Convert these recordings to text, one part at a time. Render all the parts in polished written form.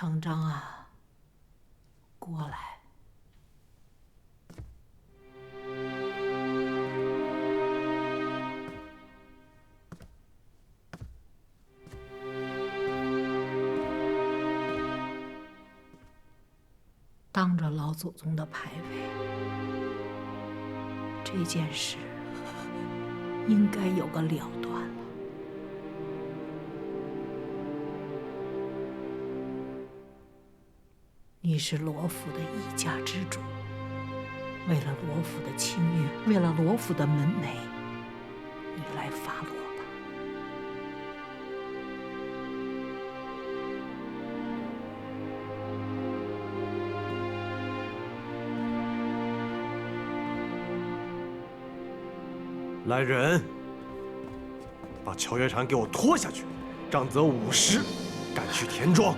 成章啊，过来。当着老祖宗的牌位，这件事应该有个了断了。你是罗府的一家之主，为了罗府的清誉，为了罗府的门楣，你来发落吧。来人，把乔月禅给我拖下去，杖责50，赶去田庄。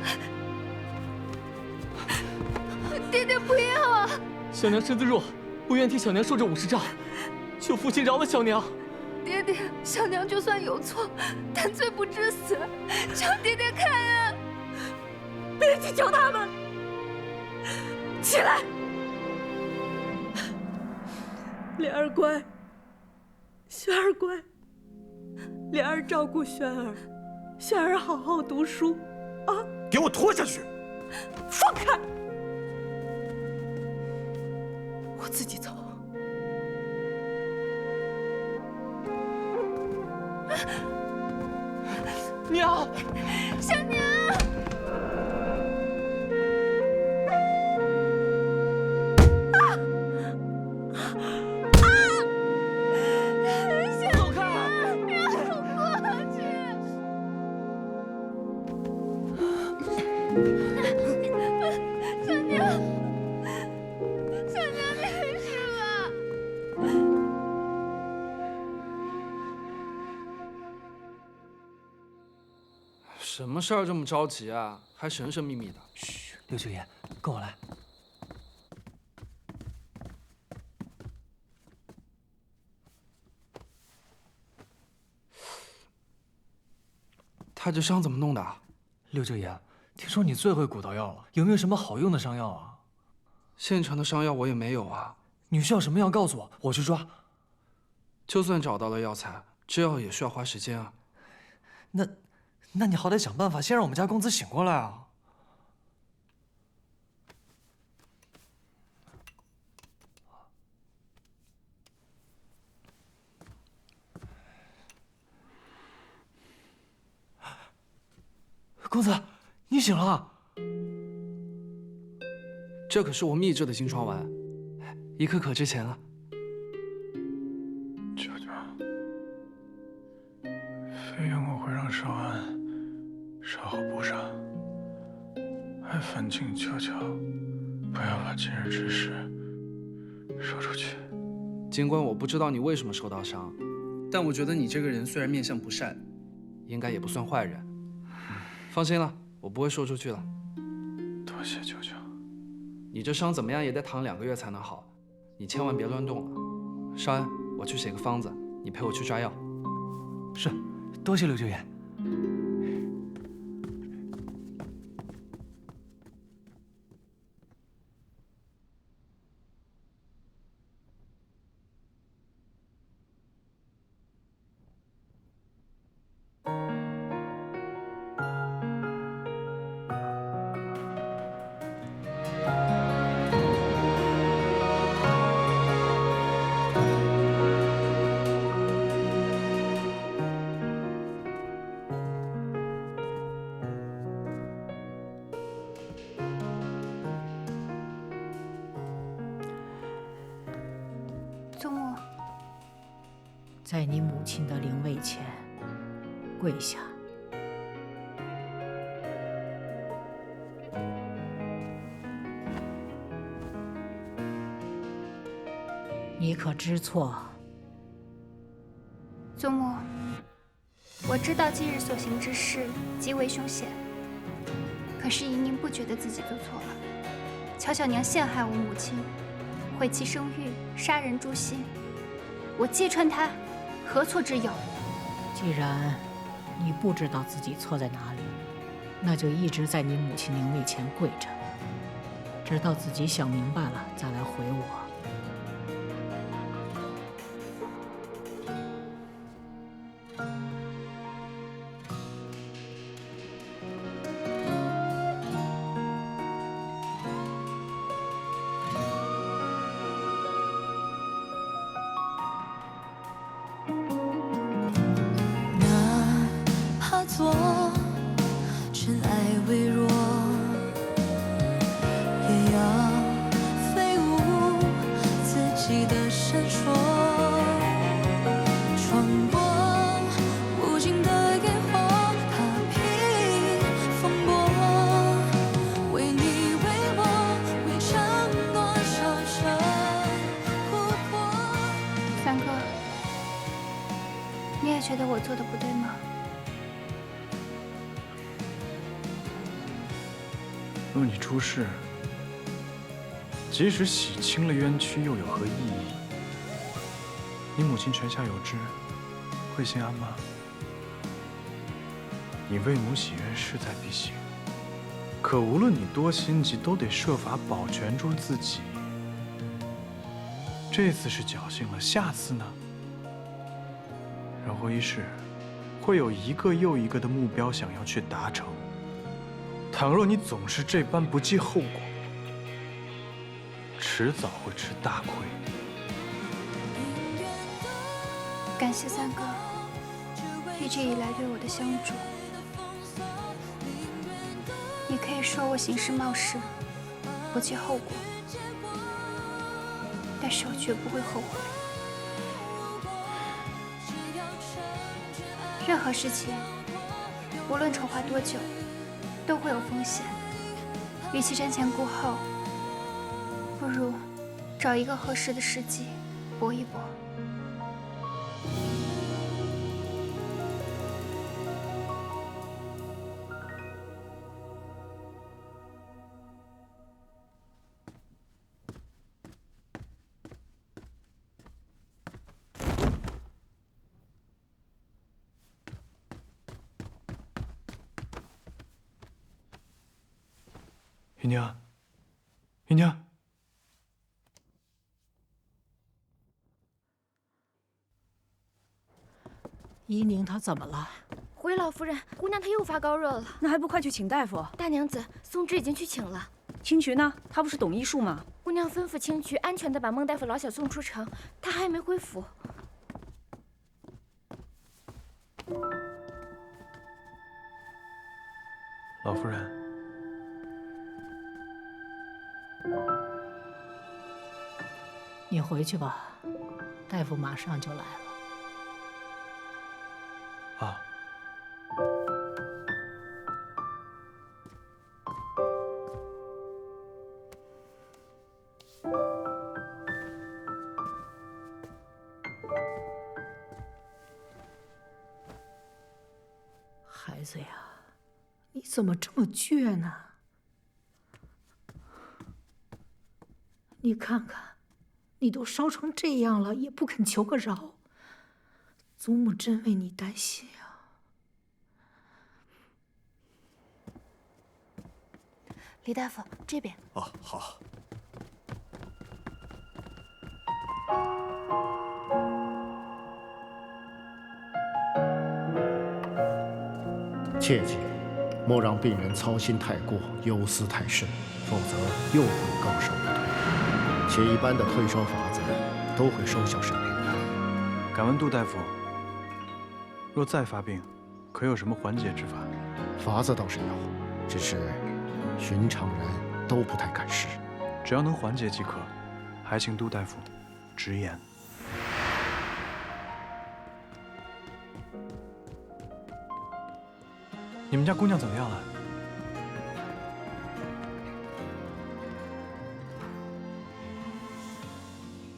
爹爹不要啊！小娘身子弱，不愿替小娘受这50杖，求父亲饶了小娘。爹爹，小娘就算有错，但罪不至死，求爹爹开恩！别去求他们，起来！莲儿乖，轩儿乖，莲儿照顾轩儿，轩儿好好读书，啊！给我拖下去！放开！我自己走。娘，小娘。什么事儿这么着急啊？还神神秘秘的。嘘，六舅爷，跟我来。他这伤怎么弄的？六舅爷，听说你最会古道药了，有没有什么好用的伤药啊？现成的伤药我也没有啊。你需要什么药告诉我，我去抓。就算找到了药材，制药也需要花时间啊。那你好歹想办法先让我们家公子醒过来啊！公子，你醒了。这可是我秘制的金疮丸，1颗可值钱了。舅舅，费用我会让少安稍后补上，还烦请舅舅不要把今日之事说出去。尽管我不知道你为什么受到伤，但我觉得你这个人虽然面相不善，应该也不算坏人。放心了，我不会说出去了。多谢舅舅。你这伤怎么样也得躺2个月才能好，你千万别乱动了。少安，我去写个方子，你陪我去抓药。是，多谢六舅爷。祖母，在你母亲的灵位前跪下。你可知错？祖母，我知道今日所行之事极为凶险，可是宜宁不觉得自己做错了。乔小娘陷害我母亲，毁其声誉，杀人诛心，我揭穿她，何错之有？既然你不知道自己错在哪里，那就一直在你母亲灵位前跪着，直到自己想明白了再来回我。尘埃微弱，也要飞舞自己的闪烁，穿过无尽的烟火，踏平风波，为你为我为唱多少声琥珀。三哥，你也觉得我做的不对吗？若你出事，即使洗清了冤屈，又有何意义？你母亲泉下有知，会心安吗？你为母洗冤势在必行，可无论你多心急，都得设法保全住自己。这次是侥幸了，下次呢？人活一世，会有一个又一个的目标想要去达成。倘若你总是这般不计后果，迟早会吃大亏。感谢三哥一直以来对我的相助。你可以说我行事冒失，不计后果，但是我绝不会后悔。任何事情，无论筹划多久，都会有风险。与其瞻前顾后，不如找一个合适的时机搏一搏。姨娘，姨娘，怡宁她怎么了？回老夫人，姑娘她又发高热了。那还不快去请大夫？大娘子，松枝已经去请了。青渠呢？他不是懂医术吗？姑娘吩咐青渠安全地把孟大夫老小送出城，他还没回府。老夫人。你回去吧，大夫马上就来了。啊。孩子呀，你怎么这么倔呢？你看看，你都烧成这样了，也不肯求个饶，祖母真为你担心啊。李大夫，这边。哦，好。切记，莫让病人操心太过，忧思太甚，否则又会高烧不退。且一般的退烧法子都会收效甚灵。敢问杜大夫，若再发病，可有什么缓解之法？法子倒是有，只是寻常人都不太敢试。只要能缓解即可，还请杜大夫直言。你们家姑娘怎么样了？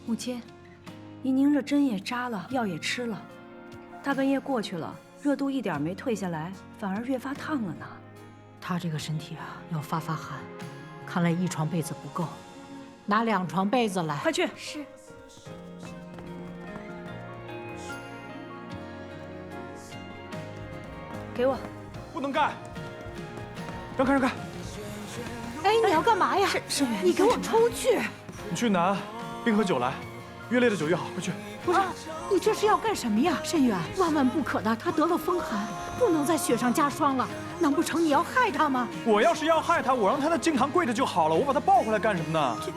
母亲，怡宁这针也扎了，药也吃了，大半夜过去了，热度一点没退下来，反而越发烫了呢。她这个身体啊，要发寒，看来一床被子不够，拿2床被子来。快去！是。给我。不能干！让开让开！哎，你要干嘛呀？你给我出去！你去拿冰和酒来，越烈的酒越好，快去！不是，你这是要干什么呀，申远？万万不可的，他得了风寒，不能在雪上加霜了。难不成你要害他吗？我要是要害他，我让他在敬堂跪着就好了，我把他抱回来干什么呢？这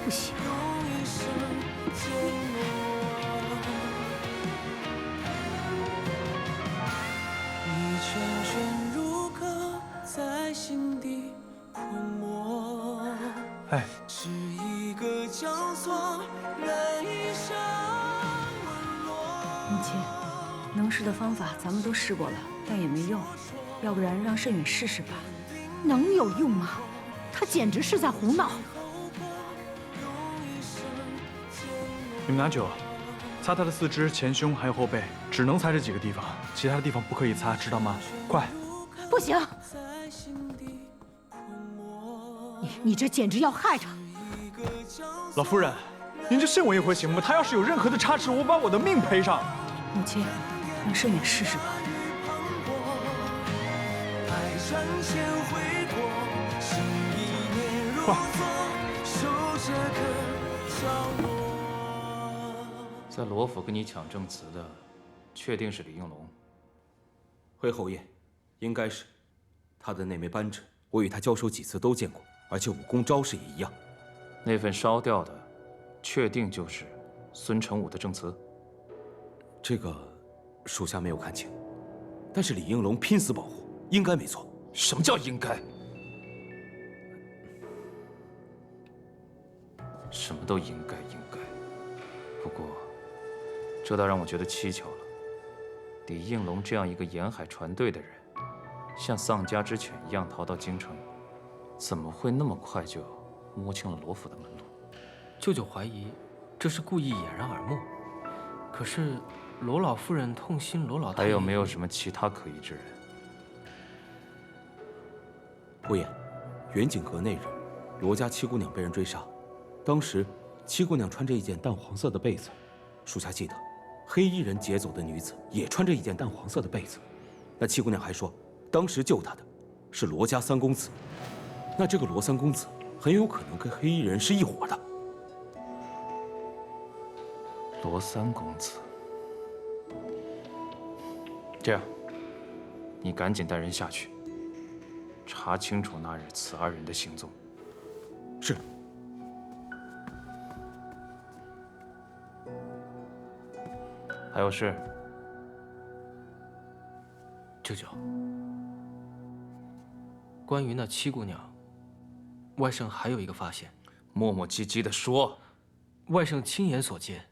不行。哎，母亲，能试的方法咱们都试过了，但也没用。要不然让慎远试试吧。能有用吗？他简直是在胡闹。你们拿酒，擦他的四肢、前胸还有后背，只能擦这几个地方，其他的地方不可以擦，知道吗？快！不行，你这简直要害他。老夫人，您就信我一回行吗？他要是有任何的差池，我把我的命赔上。母亲，让慎远试试吧。快！在罗府跟你抢证词的，确定是李应龙。回侯爷，应该是他的那枚扳指，我与他交手几次都见过，而且武功招式也一样。那份烧掉的，确定就是孙成武的证词。这个属下没有看清，但是李应龙拼死保护，应该没错。什么叫应该？什么都应该。不过，这倒让我觉得蹊跷了。李应龙这样一个沿海船队的人，像丧家之犬一样逃到京城，怎么会那么快就摸清了罗府的门路？舅舅怀疑这是故意掩人耳目，可是罗老夫人痛心罗老大爷。还有没有什么其他可疑之人？侯爷，远景阁那日，罗家七姑娘被人追杀，当时七姑娘穿着一件淡黄色的被子，属下记得，黑衣人劫走的女子也穿着一件淡黄色的被子。那七姑娘还说，当时救她的是罗家三公子，那这个罗三公子很有可能跟黑衣人是一伙的。罗三公子，这样，你赶紧带人下去，查清楚那日此二人的行踪。是。还有事？舅舅，关于那七姑娘，外甥还有一个发现。磨磨唧唧地说。外甥亲眼所见，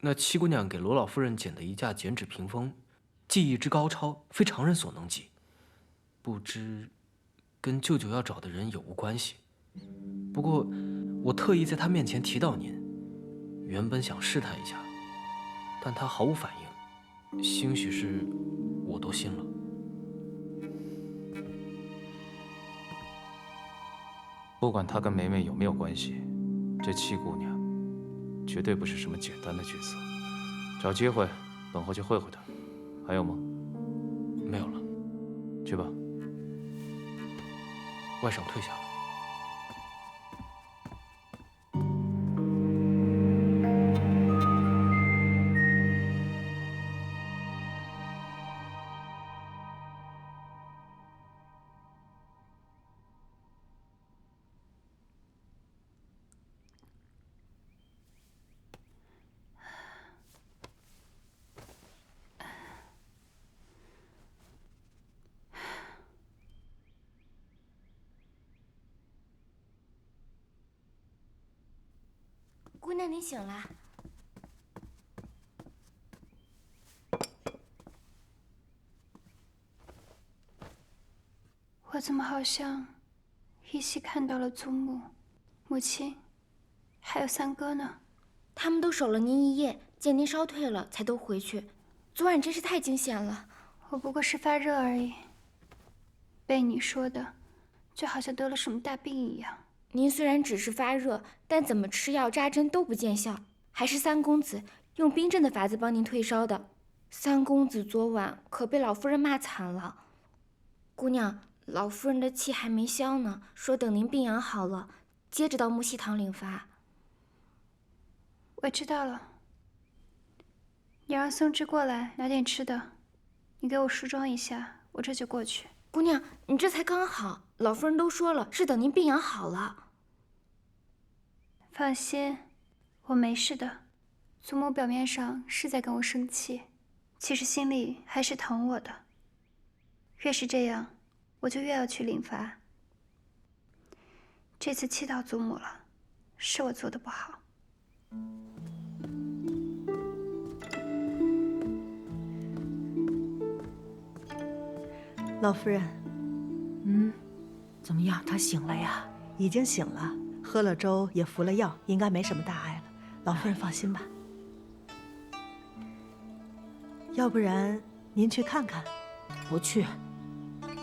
那七姑娘给罗老夫人剪的一架剪纸屏风，技艺之高超，非常人所能及。不知跟舅舅要找的人有无关系？不过我特意在他面前提到您，原本想试探一下，但他毫无反应，兴许是我多心了。不管她跟梅梅有没有关系，这七姑娘绝对不是什么简单的角色。找机会等会去会会她。还有吗？没有了。去吧。外甥退下了。姑娘，你醒了。我怎么好像依稀看到了祖母、母亲，还有三哥呢？他们都守了您一夜，见您烧退了，才都回去。昨晚真是太惊险了。我不过是发热而已，被你说的，就好像得了什么大病一样。您虽然只是发热，但怎么吃药扎针都不见效，还是三公子用冰镇的法子帮您退烧的。三公子昨晚可被老夫人骂惨了。姑娘，老夫人的气还没消呢，说等您病养好了，接着到木樨堂领罚。我知道了。你让松枝过来拿点吃的，你给我梳妆一下，我这就过去。姑娘，你这才刚好，老夫人都说了，是等您病养好了。放心，我没事的。祖母表面上是在跟我生气，其实心里还是疼我的。越是这样，我就越要去领罚。这次气到祖母了，是我做的不好。老夫人，怎么样？他醒了呀？已经醒了，喝了粥也服了药，应该没什么大碍了。老夫人放心吧。要不然您去看看？不去。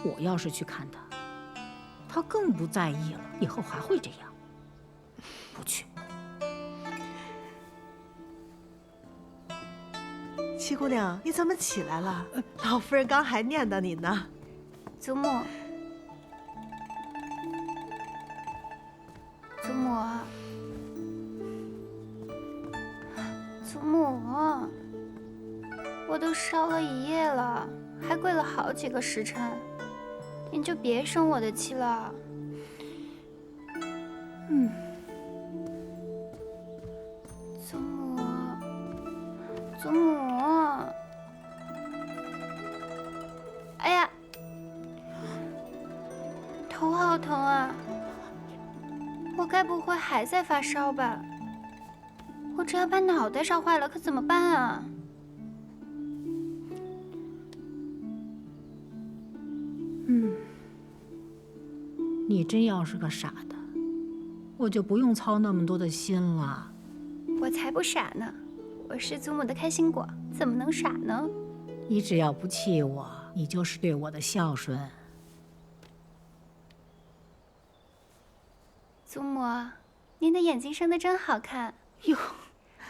我要是去看他，他更不在意了，以后还会这样。不去。七姑娘，你怎么起来了？老夫人刚还念叨你呢。祖母，祖母，祖母，我都烧了1夜了，还跪了好几个时辰，您就别生我的气了。祖母，祖母，哎呀！头好疼啊！我该不会还在发烧吧？我这要把脑袋烧坏了，可怎么办啊？你真要是个傻的，我就不用操那么多的心了。我才不傻呢，我是祖母的开心果，怎么能傻呢？你只要不气我，你就是对我的孝顺。祖母，您的眼睛生得真好看哟！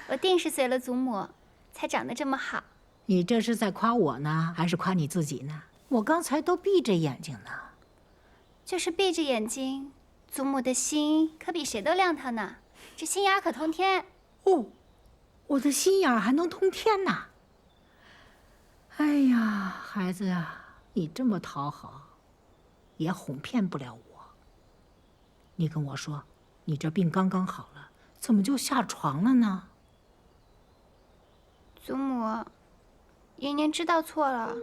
我定是随了祖母，才长得这么好。你这是在夸我呢，还是夸你自己呢？我刚才都闭着眼睛呢。就是闭着眼睛，祖母的心可比谁都亮堂呢，这心眼可通天。哦，我的心眼还能通天呐！哎呀，孩子呀，你这么讨好，也哄骗不了我。你跟我说，你这病刚刚好了，怎么就下床了呢？祖母，姨您知道错了，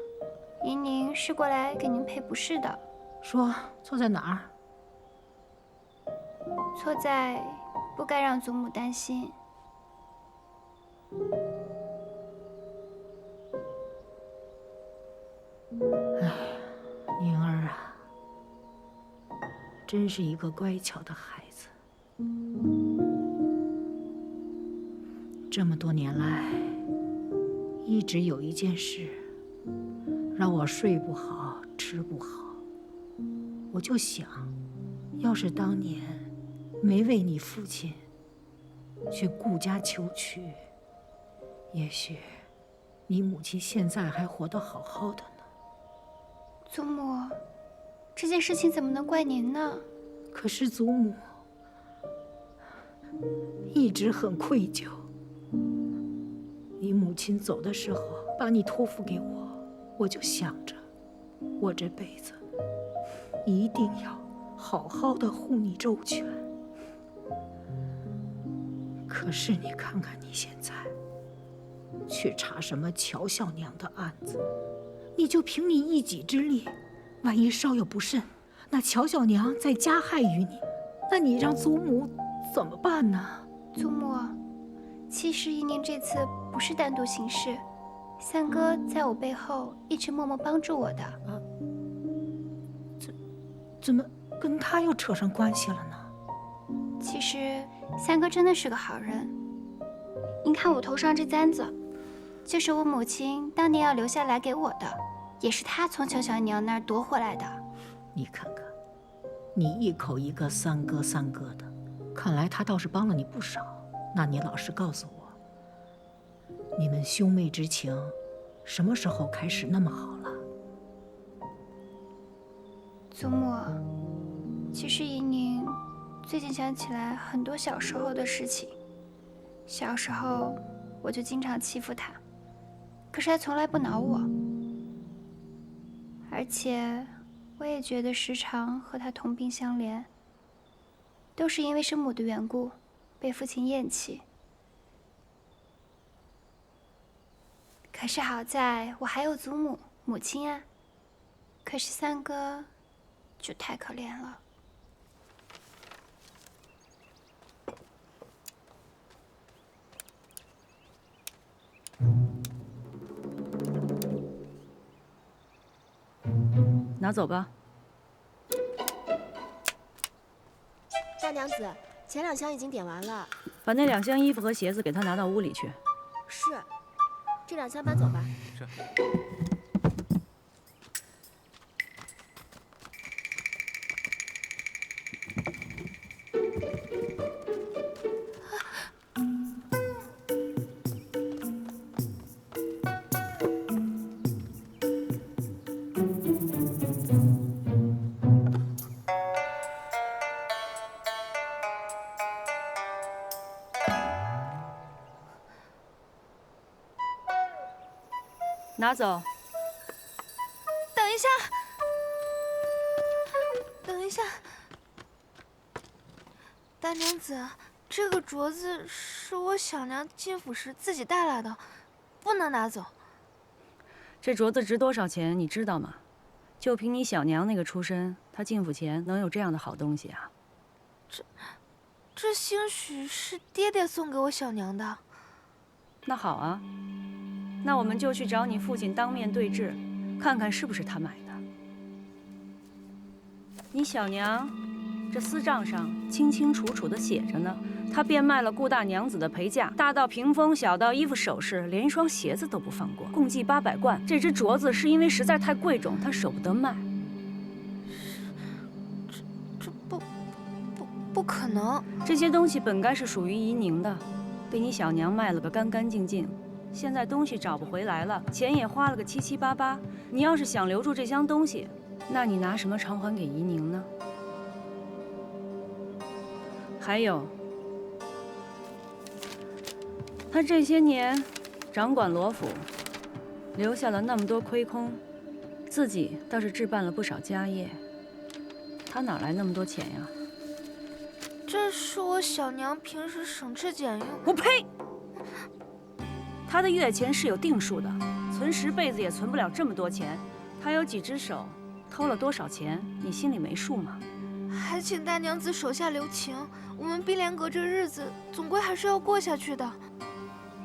姨宁是过来给您赔不是的。说错在哪儿？错在不该让祖母担心。哎，宁儿啊，真是一个乖巧的孩子。这么多年来，一直有一件事让我睡不好，吃不好。我就想，要是当年没为你父亲去顾家求娶，也许你母亲现在还活得好好的呢。祖母，这件事情怎么能怪您呢？可是祖母一直很愧疚。你母亲走的时候把你托付给我，我就想着，我这辈子一定要好好的护你周全。可是你看看你现在，去查什么乔小娘的案子，你就凭你一己之力，万一稍有不慎，那乔小娘再加害于你，那你让祖母怎么办呢？祖母，其实姨宁这次不是单独行事，三哥在我背后一直默默帮助我的。怎么跟他又扯上关系了呢？其实三哥真的是个好人。您看我头上这簪子，就是我母亲当年要留下来给我的，也是他从乔小娘那儿夺回来的。你看看，你一口一个三哥三哥的，看来他倒是帮了你不少。那你老实告诉我，你们兄妹之情什么时候开始那么好了？祖母，其实怡宁最近想起来很多小时候的事情。小时候我就经常欺负她，可是她从来不挠我。而且我也觉得时常和她同病相怜，都是因为生母的缘故，被父亲厌弃。可是好在我还有祖母、母亲啊。可是三哥就太可怜了。拿走吧。大娘子，前2箱已经点完了，把那2箱衣服和鞋子给他拿到屋里去。是，这2箱搬走吧。是。拿走。等一下，等一下，大娘子，这个镯子是我小娘进府时自己带来的，不能拿走。这镯子值多少钱，你知道吗？就凭你小娘那个出身，她进府前能有这样的好东西啊？这兴许是爹爹送给我小娘的。那好啊。那我们就去找你父亲当面对质，看看是不是他买的。你小娘这私账上清清楚楚的写着呢，她变卖了顾大娘子的陪嫁，大到屏风，小到衣服首饰，连一双鞋子都不放过，共计800贯。这只镯子是因为实在太贵重，她舍不得卖。这不可能！这些东西本该是属于怡宁的，被你小娘卖了个干干净净。现在东西找不回来了，钱也花了个七七八八。你要是想留住这箱东西，那你拿什么偿还给怡宁呢？还有，他这些年掌管罗府，留下了那么多亏空，自己倒是置办了不少家业。他哪来那么多钱呀？这是我小娘平时省吃俭用。我呸！他的月钱是有定数的，存10辈子也存不了这么多钱。他有几只手，偷了多少钱，你心里没数吗？还请大娘子手下留情，我们碧莲阁这日子总归还是要过下去的。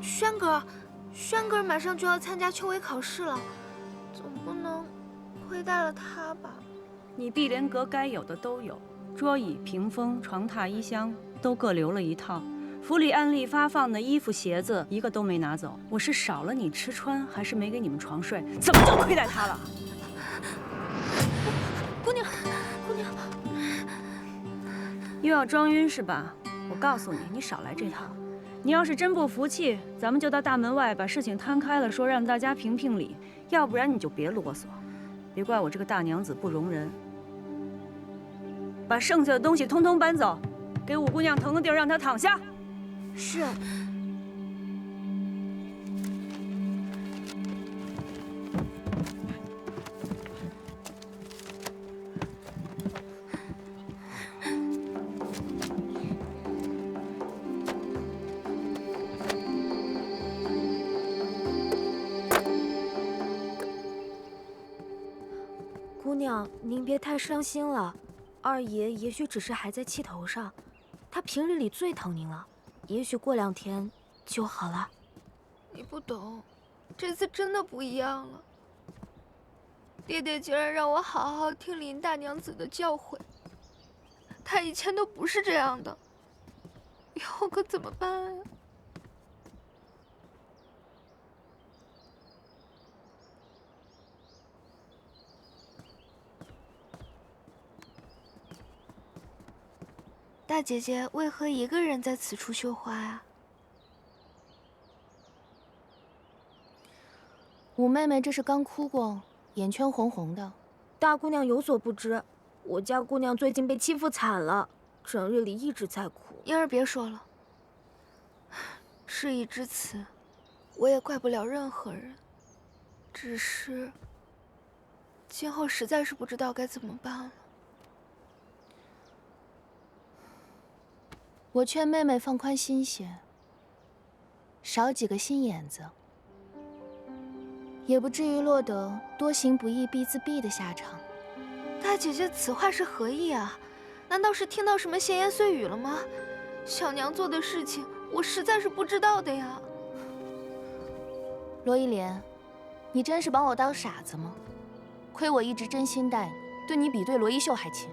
轩哥马上就要参加秋闱考试了，总不能亏待了他吧？你碧莲阁该有的都有，桌椅、屏风、床榻、衣箱都各留了一套。府里按例发放的衣服、鞋子一个都没拿走。我是少了你吃穿，还是没给你们床睡？怎么就亏待他了？姑娘，又要装晕是吧？我告诉你，你少来这套。你要是真不服气，咱们就到大门外把事情摊开了说，让大家评评理。要不然你就别啰嗦，别怪我这个大娘子不容人。把剩下的东西通通搬走，给五姑娘腾个地儿，让她躺下。是。姑娘，您别太伤心了，二爷也许只是还在气头上，他平日里最疼您了。也许过2天就好了。你不懂，这次真的不一样了。爹爹竟然让我好好听林大娘子的教诲，他以前都不是这样的，以后可怎么办呀？大姐姐为何一个人在此处绣花呀？五妹妹这是刚哭过，眼圈红红的。大姑娘有所不知，我家姑娘最近被欺负惨了，整日里一直在哭。英儿别说了，事已至此，我也怪不了任何人，只是今后实在是不知道该怎么办了。我劝妹妹放宽心些，少几个心眼子，也不至于落得多行不义必自毙的下场。大姐姐此话是何意啊？难道是听到什么闲言碎语了吗？小娘做的事情，我实在是不知道的呀。罗一莲，你真是把我当傻子吗？亏我一直真心待你，对你比对罗一秀还亲，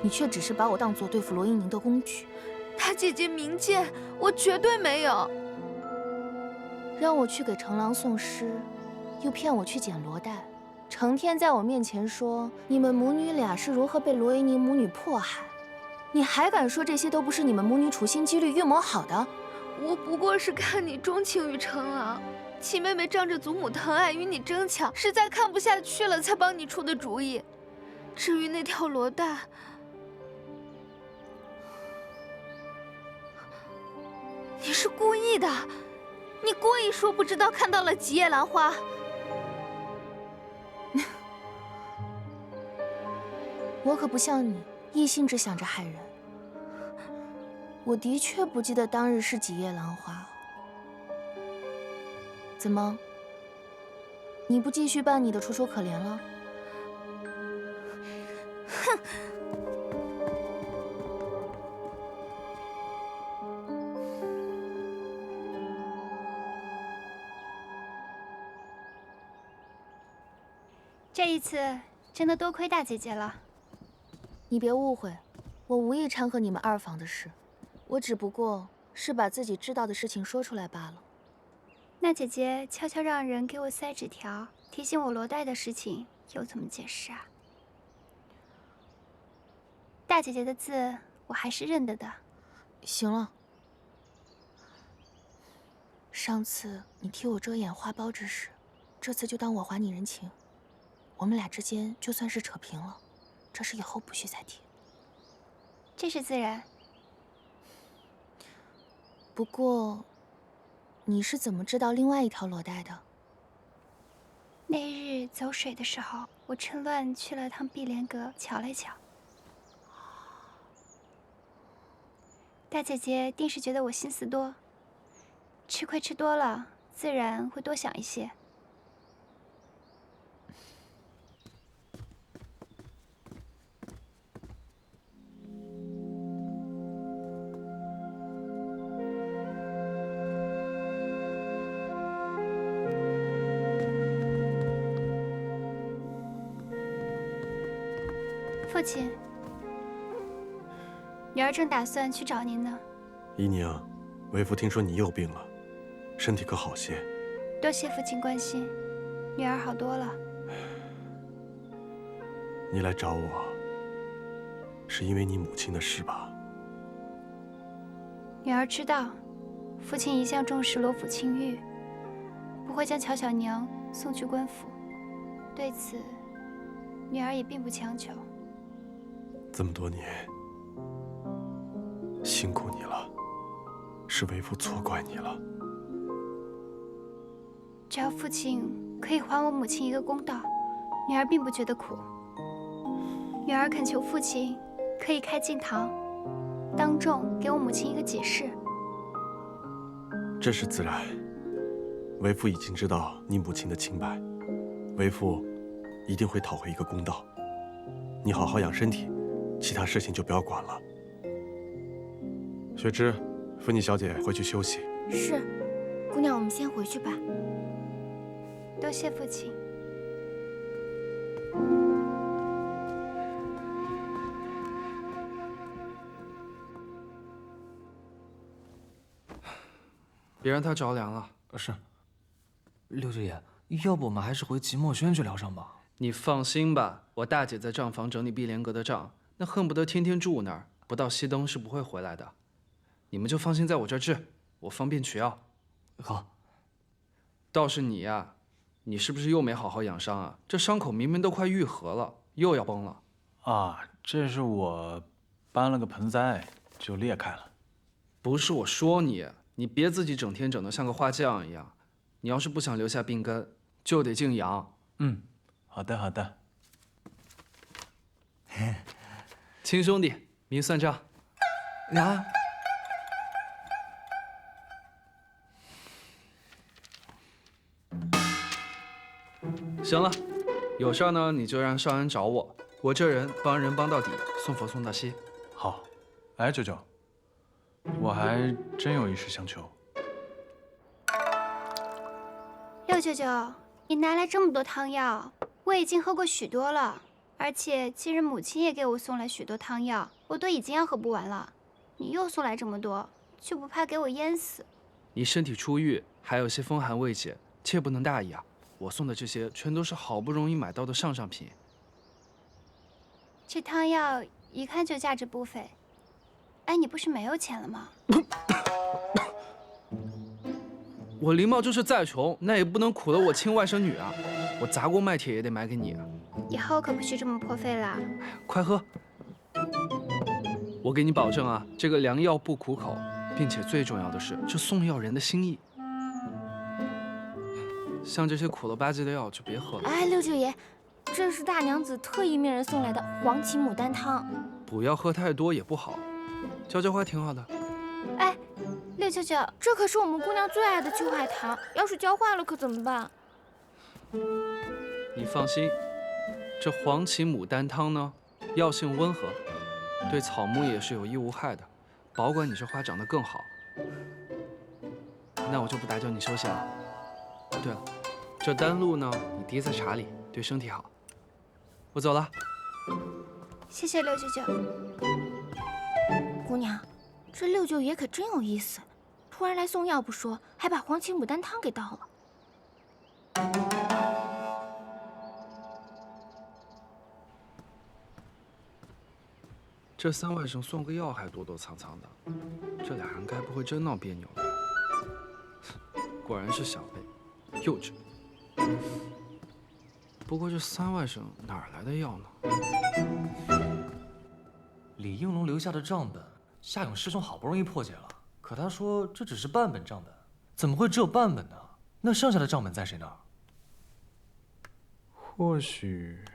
你却只是把我当做对付罗一宁的工具。大姐姐明鉴，我绝对没有。让我去给程郎送诗，又骗我去捡罗带，成天在我面前说你们母女俩是如何被罗一宁母女迫害，你还敢说这些都不是你们母女处心积虑预谋好的？我不过是看你钟情于程郎，七妹妹仗着祖母疼爱与你争抢，实在看不下去了才帮你出的主意。至于那条罗带，你是故意的，你故意说不知道看到了吉叶兰花。我可不像你，一心只想着害人。我的确不记得当日是几叶兰花。怎么？你不继续扮你的楚楚可怜了？哼！这一次真的多亏大姐姐了。你别误会，我无意掺和你们二房的事，我只不过是把自己知道的事情说出来罢了。那姐姐悄悄让人给我塞纸条，提醒我罗带的事情，又怎么解释啊？大姐姐的字我还是认得的。行了，上次你替我遮掩花苞之事，这次就当我还你人情。我们俩之间就算是扯平了，这事以后不许再提。这是自然。不过，你是怎么知道另外一条罗带的？那日走水的时候，我趁乱去了趟碧莲阁瞧了瞧。大姐姐定是觉得我心思多，吃亏吃多了，自然会多想一些。父亲，女儿正打算去找您呢。姨娘，为父听说你又病了，身体可好些？多谢父亲关心，女儿好多了。你来找我，是因为你母亲的事吧？女儿知道，父亲一向重视罗府清誉，不会将乔小娘送去官府。对此，女儿也并不强求。这么多年，辛苦你了，是为父错怪你了。只要父亲可以还我母亲一个公道，女儿并不觉得苦。女儿恳求父亲可以开禁堂，当众给我母亲一个解释。这是自然，为父已经知道你母亲的清白，为父一定会讨回一个公道。你好好养身体，其他事情就不要管了。雪芝，扶你小姐回去休息。是，姑娘，我们先回去吧。多谢父亲。别让他着凉了。是。六舅爷，要不我们还是回即墨轩去疗伤吧？你放心吧，我大姐在账房整理碧莲阁的账，那恨不得天天住那儿，不到熄灯是不会回来的。你们就放心在我这儿治，我方便取药。好。倒是你呀，你是不是又没好好养伤啊？这伤口明明都快愈合了，又要崩了。啊，这是我搬了个盆栽就裂开了。不是我说你，你别自己整天整得像个花匠一样。你要是不想留下病根，就得静养。嗯，好的好的。亲兄弟，明算账。啊。行了，有事儿呢你就让少安找我，我这人帮人帮到底，送佛送到西。好，哎，舅舅，我还真有一事相求。六舅舅，你拿来这么多汤药，我已经喝过许多了，而且今日母亲也给我送来许多汤药，我都已经要喝不完了。你又送来这么多，就不怕给我淹死？你身体初愈，还有些风寒未解，切不能大意啊。我送的这些全都是好不容易买到的上品。这汤药一看就价值不菲。哎，你不是没有钱了吗？我林茂就是再穷，那也不能苦了我亲外甥女啊！我砸锅卖铁也得买给你。以后可不许这么破费啦！快喝！我给你保证啊，这个良药不苦口，并且最重要的是，这送药人的心意。像这些苦了吧唧的药就别喝了。哎，六舅爷，这是大娘子特意命人送来的黄芪牡丹汤。不要喝太多也不好，浇浇花挺好的。哎，六舅舅，这可是我们姑娘最爱的秋海棠，要是浇坏了可怎么办？你放心，这黄芪牡丹汤呢，药性温和，对草木也是有益无害的，保管你这花长得更好。那我就不打搅你休息了。对了，这丹露呢，你滴在茶里，对身体好。我走了。谢谢六舅舅。姑娘，这六舅爷可真有意思，突然来送药不说，还把黄芪牡丹汤给倒了。这三外甥送个药还躲躲藏藏的，这俩人该不会真闹别扭了？果然是小辈。幼稚。不过这三外甥哪儿来的药呢？李应龙留下的账本，夏勇师兄好不容易破解了，可他说这只是半本账本，怎么会只有半本呢？那剩下的账本在谁那儿？或许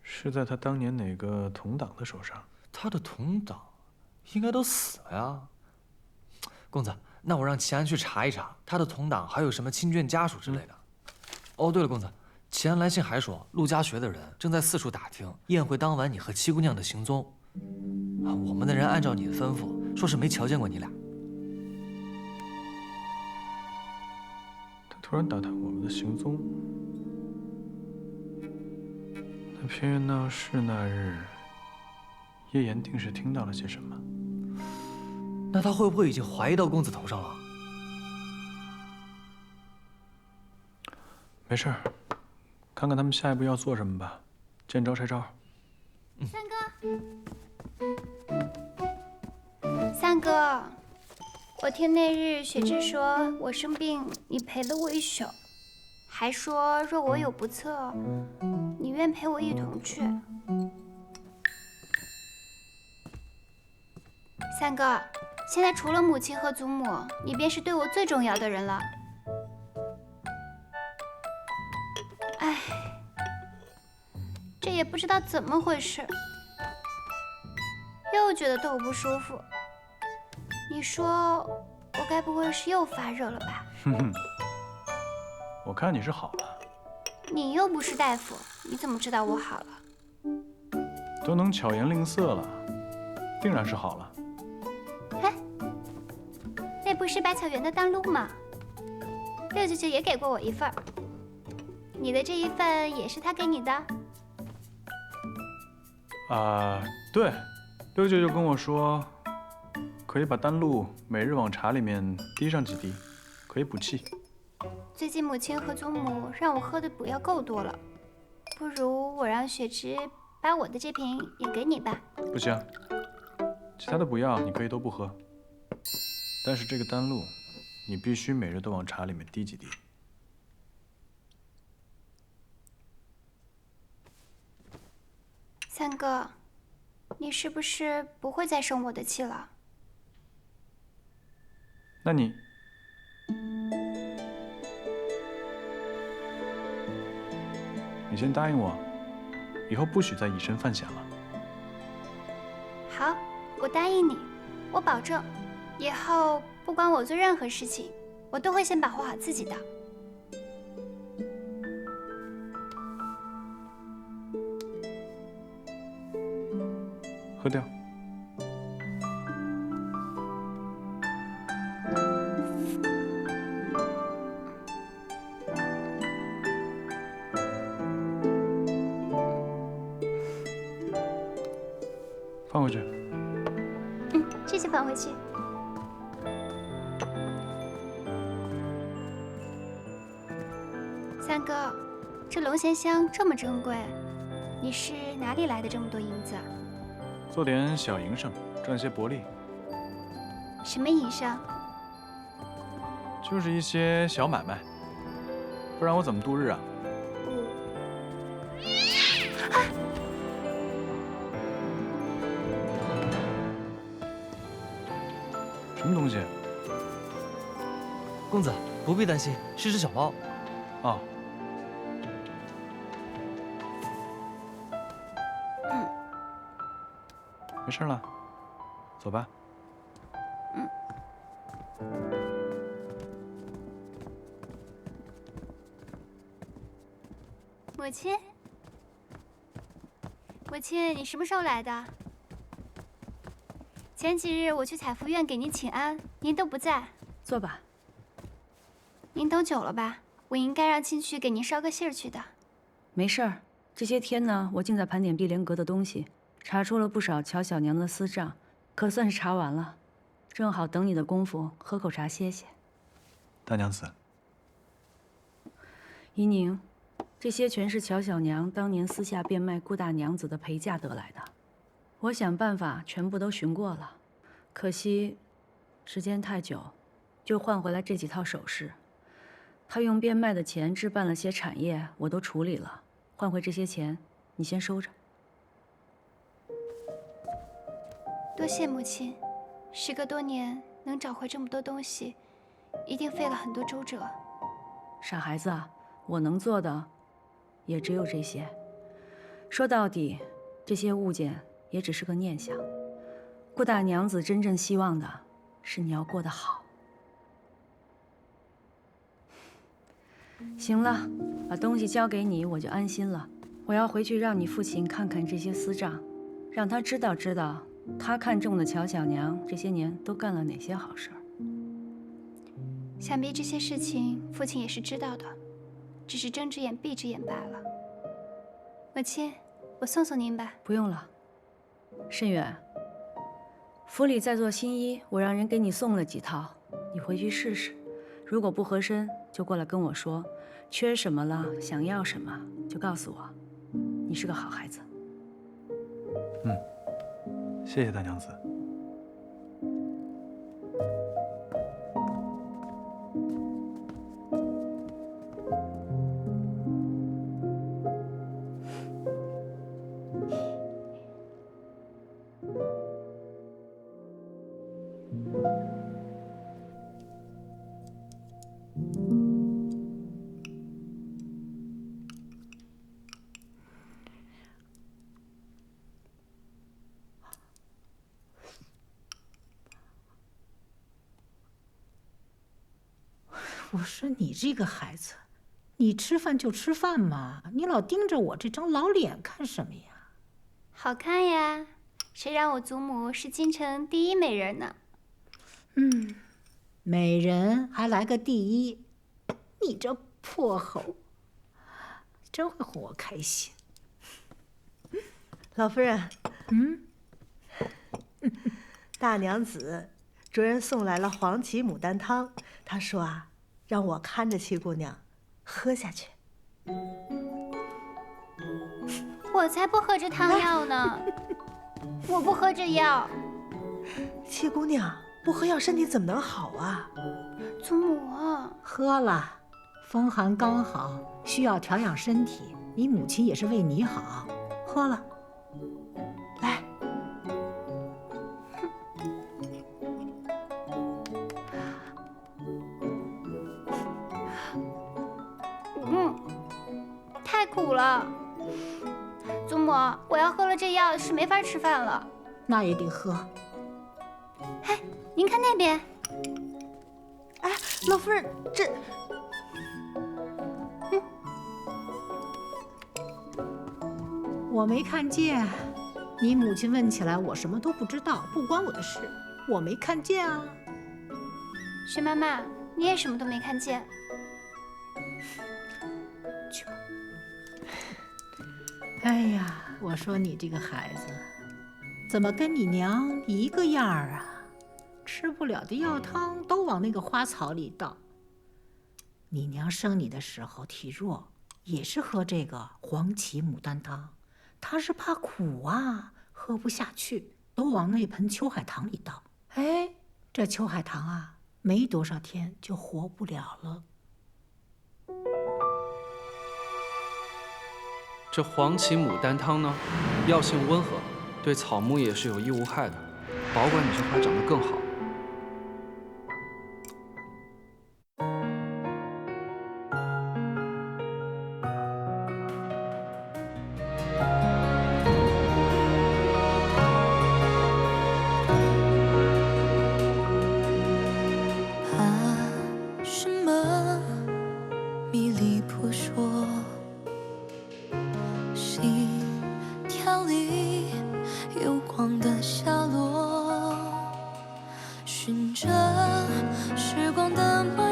是在他当年哪个同党的手上。他的同党应该都死了呀。公子。那我让齐安去查一查，他的同党还有什么亲眷家属之类的。哦，对了，公子，齐安来信还说，陆家学的人正在四处打听宴会当晚你和七姑娘的行踪。我们的人按照你的吩咐，说是没瞧见过你俩。他突然打探我们的行踪，那偏院闹事那日，叶岩定是听到了些什么。那他会不会已经怀疑到公子头上了？没事儿，看看他们下一步要做什么吧，见招拆招。三哥，三哥，我听那日雪芝说我生病，你陪了我一宿，还说若我有不测，你愿陪我一同去。三哥。现在除了母亲和祖母，你便是对我最重要的人了。哎，这也不知道怎么回事，又觉得头不舒服。你说我该不会是又发热了吧？哼哼，我看你是好了。你又不是大夫，你怎么知道我好了？都能巧言令色了，定然是好了。那不是百草园的当路吗？六舅舅也给过我一份儿，你的这一份也是他给你的？对，六舅舅跟我说，可以把丹露每日往茶里面滴上几滴，可以补气。最近母亲和祖母让我喝的补药够多了，不如我让雪芝把我的这瓶也给你吧。不行，其他的补药你可以都不喝。但是这个丹露，你必须每日都往茶里面滴几滴。哥，你是不是不会再生我的气了？那你先答应我，以后不许再以身犯险了。好，我答应你，我保证，以后不管我做任何事情，我都会先保护好自己的。喝掉。放回去。谢谢，放回去。三哥，这龙涎香这么珍贵，你是哪里来的这么多银子？做点小营生，赚些薄利。什么营生？就是一些小买卖，不然我怎么度日啊？什么东西？公子不必担心，是只小猫。哦。没事了，走吧。母亲，母亲，你什么时候来的？前几日我去采福院给您请安，您都不在。坐吧。您等久了吧？我应该让亲去给您捎个信儿去的。没事儿，这些天呢，我竟在盘点碧莲阁的东西，查出了不少乔小娘的私账，可算是查完了。正好等你的功夫，喝口茶歇歇。大娘子，怡宁，这些全是乔小娘当年私下变卖顾大娘子的陪嫁得来的。我想办法全部都寻过了，可惜时间太久，就换回来这几套首饰。他用变卖的钱置办了些产业，我都处理了，换回这些钱，你先收着。多谢母亲，时隔多年能找回这么多东西，一定费了很多周折。傻孩子啊，我能做的也只有这些。说到底，这些物件也只是个念想。顾大娘子真正希望的是你要过得好。行了，把东西交给你，我就安心了。我要回去让你父亲看看这些私账，让他知道他看中的乔小娘这些年都干了哪些好事儿。想必这些事情父亲也是知道的，只是睁只眼闭只眼罢了。母亲，我送送您吧。不用了。慎远，府里在做新衣，我让人给你送了几套，你回去试试。如果不合身，就过来跟我说，缺什么了，想要什么就告诉我。你是个好孩子。谢谢大娘子。我说你这个孩子，你吃饭就吃饭嘛，你老盯着我这张老脸干什么呀？好看呀，谁让我祖母是京城第一美人呢？美人还来个第一，你这破猴，真会哄我开心。老夫人，大娘子，主人送来了黄芪牡丹汤，她说啊，让我看着七姑娘喝下去。我才不喝这汤药呢，我不喝这药。七姑娘不喝药，身体怎么能好啊？祖母，喝了，风寒刚好，需要调养身体。你母亲也是为你好，喝了。了。祖母，我要喝了这药是没法吃饭了。那也得喝。哎，您看那边。哎，老夫人，这……我没看见。你母亲问起来，我什么都不知道，不关我的事，我没看见啊。薛妈妈，你也什么都没看见。哎呀，我说你这个孩子，怎么跟你娘一个样儿啊？吃不了的药汤都往那个花草里倒。你娘生你的时候体弱，也是喝这个黄芪牡丹汤，她是怕苦啊，喝不下去，都往那盆秋海棠里倒。哎，这秋海棠啊，没多少天就活不了了。这黄芪牡丹汤呢，药性温和，对草木也是有益无害的，保管你这花长得更好。怕什么迷离扑朔，心跳里有光的下落，循着时光的脉